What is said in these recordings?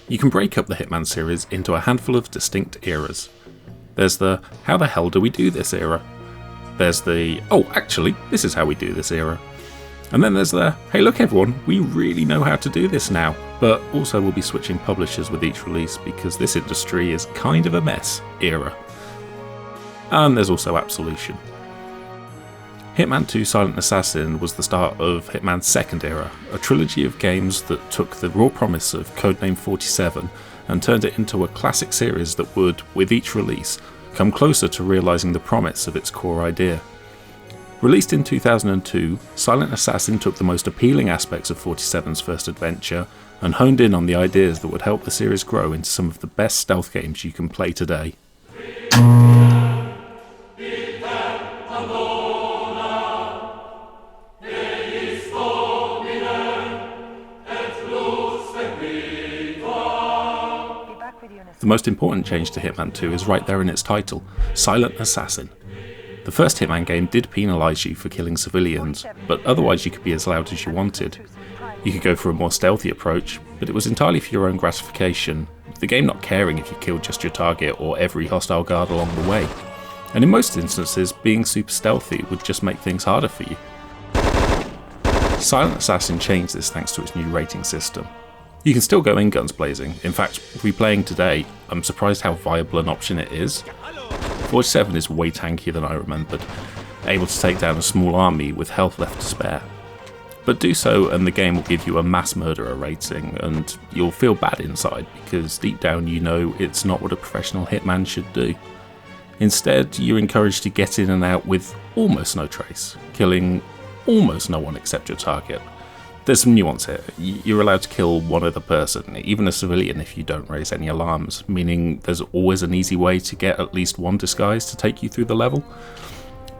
You can break up the Hitman series into a handful of distinct eras. There's the how the hell do we do this era? There's the oh actually this is how we do this era. And then there's the hey look everyone, we really know how to do this now, but also we'll be switching publishers with each release because this industry is kind of a mess era. And there's also Absolution. Hitman 2 Silent Assassin was the start of Hitman's second era, a trilogy of games that took the raw promise of Codename 47 and turned it into a classic series that would, with each release, come closer to realising the promise of its core idea. Released in 2002, Silent Assassin took the most appealing aspects of 47's first adventure and honed in on the ideas that would help the series grow into some of the best stealth games you can play today. The most important change to Hitman 2 is right there in its title, Silent Assassin. The first Hitman game did penalise you for killing civilians, but otherwise you could be as loud as you wanted. You could go for a more stealthy approach, but it was entirely for your own gratification, the game not caring if you killed just your target or every hostile guard along the way. And in most instances, being super stealthy would just make things harder for you. Silent Assassin changed this thanks to its new rating system. You can still go in guns blazing. In fact, replaying today, I'm surprised how viable an option it is. 47 is way tankier than I remembered, able to take down a small army with health left to spare. But do so and the game will give you a mass murderer rating, and you'll feel bad inside because deep down you know it's not what a professional hitman should do. Instead, you're encouraged to get in and out with almost no trace, killing almost no one except your target. There's some nuance here. You're allowed to kill one other person, even a civilian if you don't raise any alarms, meaning there's always an easy way to get at least one disguise to take you through the level.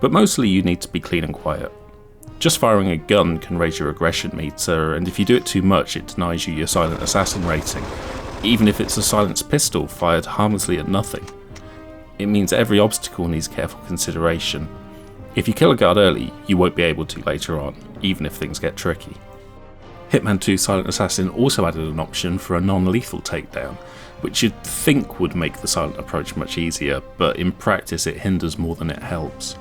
But mostly you need to be clean and quiet. Just firing a gun can raise your aggression meter, and if you do it too much it denies you your Silent Assassin rating, even if it's a silenced pistol fired harmlessly at nothing. It means every obstacle needs careful consideration. If you kill a guard early, you won't be able to later on, even if things get tricky. Hitman 2 Silent Assassin also added an option for a non-lethal takedown, which you'd think would make the silent approach much easier, but in practice it hinders more than it helps.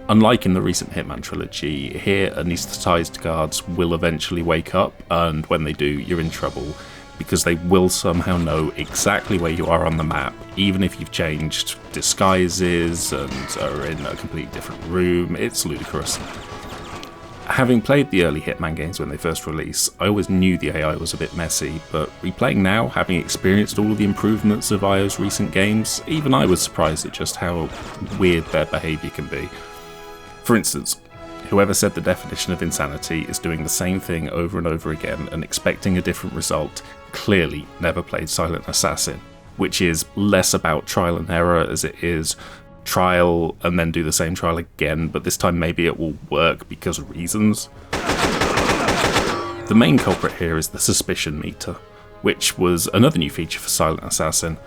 Unlike in the recent Hitman trilogy, here anaesthetised guards will eventually wake up, and when they do, you're in trouble, because they will somehow know exactly where you are on the map, even if you've changed disguises and are in a completely different room. It's ludicrous. Having played the early Hitman games when they first released, I always knew the AI was a bit messy, but replaying now, having experienced all of the improvements of IO's recent games, even I was surprised at just how weird their behaviour can be. For instance, whoever said the definition of insanity is doing the same thing over and over again and expecting a different result clearly never played Silent Assassin, which is less about trial and error as it is trial and then do the same trial again, but this time maybe it will work because of reasons. The main culprit here is the suspicion meter, which was another new feature for Silent Assassin.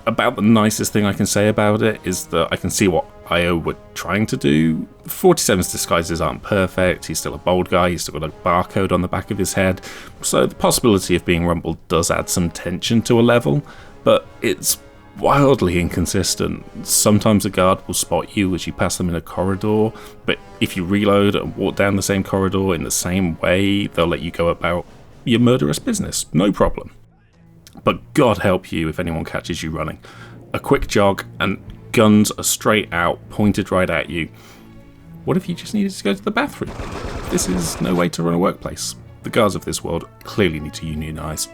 About the nicest thing I can say about it is that I can see what IO were trying to do. 47's disguises aren't perfect, he's still a bold guy, he's still got a barcode on the back of his head, so the possibility of being rumbled does add some tension to a level, but it's wildly inconsistent. Sometimes a guard will spot you as you pass them in a corridor, but if you reload and walk down the same corridor in the same way, they'll let you go about your murderous business, no problem. But God help you if anyone catches you running. A quick jog and guns are straight out, pointed right at you. What if you just needed to go to the bathroom? This is no way to run a workplace. The guards of this world clearly need to unionise.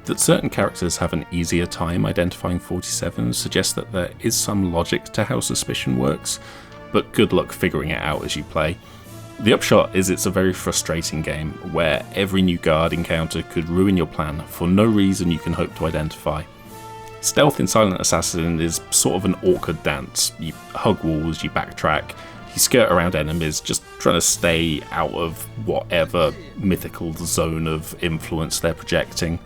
That certain characters have an easier time identifying 47 suggests that there is some logic to how suspicion works, but good luck figuring it out as you play. The upshot is it's a very frustrating game, where every new guard encounter could ruin your plan for no reason you can hope to identify. Stealth in Silent Assassin is sort of an awkward dance. You hug walls, you backtrack, you skirt around enemies, just trying to stay out of whatever mythical zone of influence they're projecting.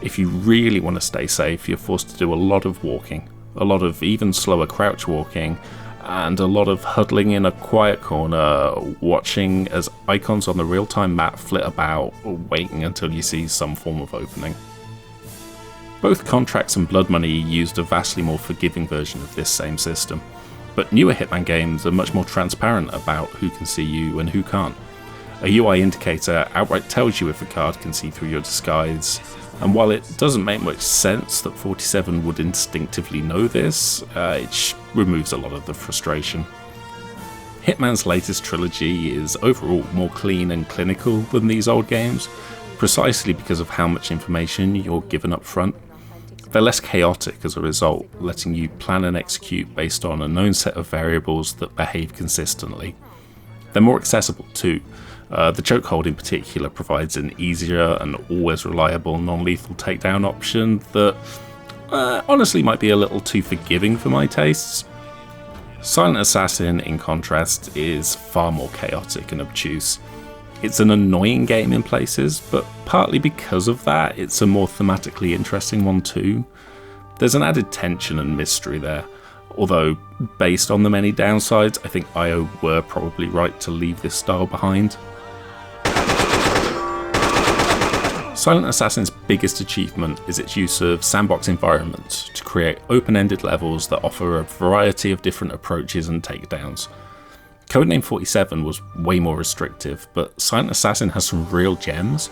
If you really want to stay safe, you're forced to do a lot of walking, a lot of even slower crouch walking, and a lot of huddling in a quiet corner, watching as icons on the real-time map flit about, waiting until you see some form of opening. Both Contracts and Blood Money used a vastly more forgiving version of this same system, but newer Hitman games are much more transparent about who can see you and who can't. A UI indicator outright tells you if a card can see through your disguise, and while it doesn't make much sense that 47 would instinctively know this, it removes a lot of the frustration. Hitman's latest trilogy is overall more clean and clinical than these old games, precisely because of how much information you're given up front. They're less chaotic as a result, letting you plan and execute based on a known set of variables that behave consistently. They're more accessible too. The chokehold in particular provides an easier and always reliable non-lethal takedown option that honestly might be a little too forgiving for my tastes. Silent Assassin, in contrast, is far more chaotic and obtuse. It's an annoying game in places, but partly because of that, it's a more thematically interesting one too. There's an added tension and mystery there, although based on the many downsides, I think IO were probably right to leave this style behind. Silent Assassin's biggest achievement is its use of sandbox environments to create open-ended levels that offer a variety of different approaches and takedowns. Codename 47 was way more restrictive, but Silent Assassin has some real gems.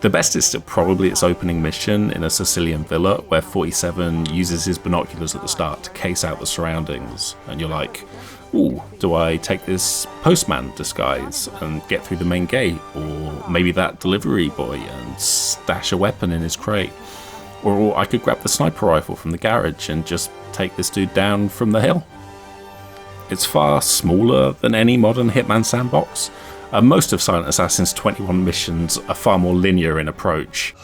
The best is still probably its opening mission in a Sicilian villa, where 47 uses his binoculars at the start to case out the surroundings, and you're like, ooh, do I take this postman disguise and get through the main gate, or maybe that delivery boy and stash a weapon in his crate? Or I could grab the sniper rifle from the garage and just take this dude down from the hill. It's far smaller than any modern Hitman sandbox. Most of Silent Assassin's 21 missions are far more linear in approach.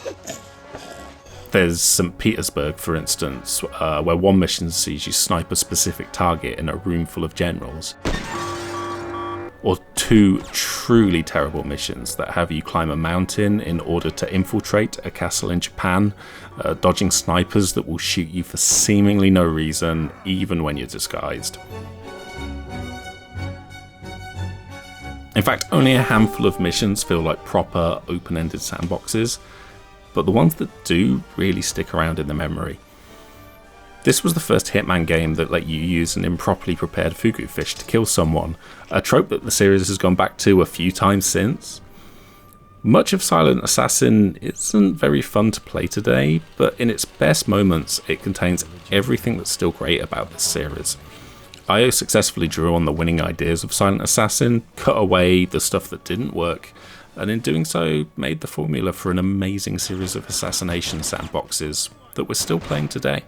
There's St. Petersburg, for instance, where one mission sees you snipe a specific target in a room full of generals. Or two truly terrible missions that have you climb a mountain in order to infiltrate a castle in Japan, dodging snipers that will shoot you for seemingly no reason, even when you're disguised. In fact, only a handful of missions feel like proper, open-ended sandboxes, but the ones that do really stick around in the memory. This was the first Hitman game that let you use an improperly prepared fugu fish to kill someone, a trope that the series has gone back to a few times since. Much of Silent Assassin isn't very fun to play today, but in its best moments it contains everything that's still great about this series. IO successfully drew on the winning ideas of Silent Assassin, cut away the stuff that didn't work, and in doing so made the formula for an amazing series of assassination sandboxes that we're still playing today.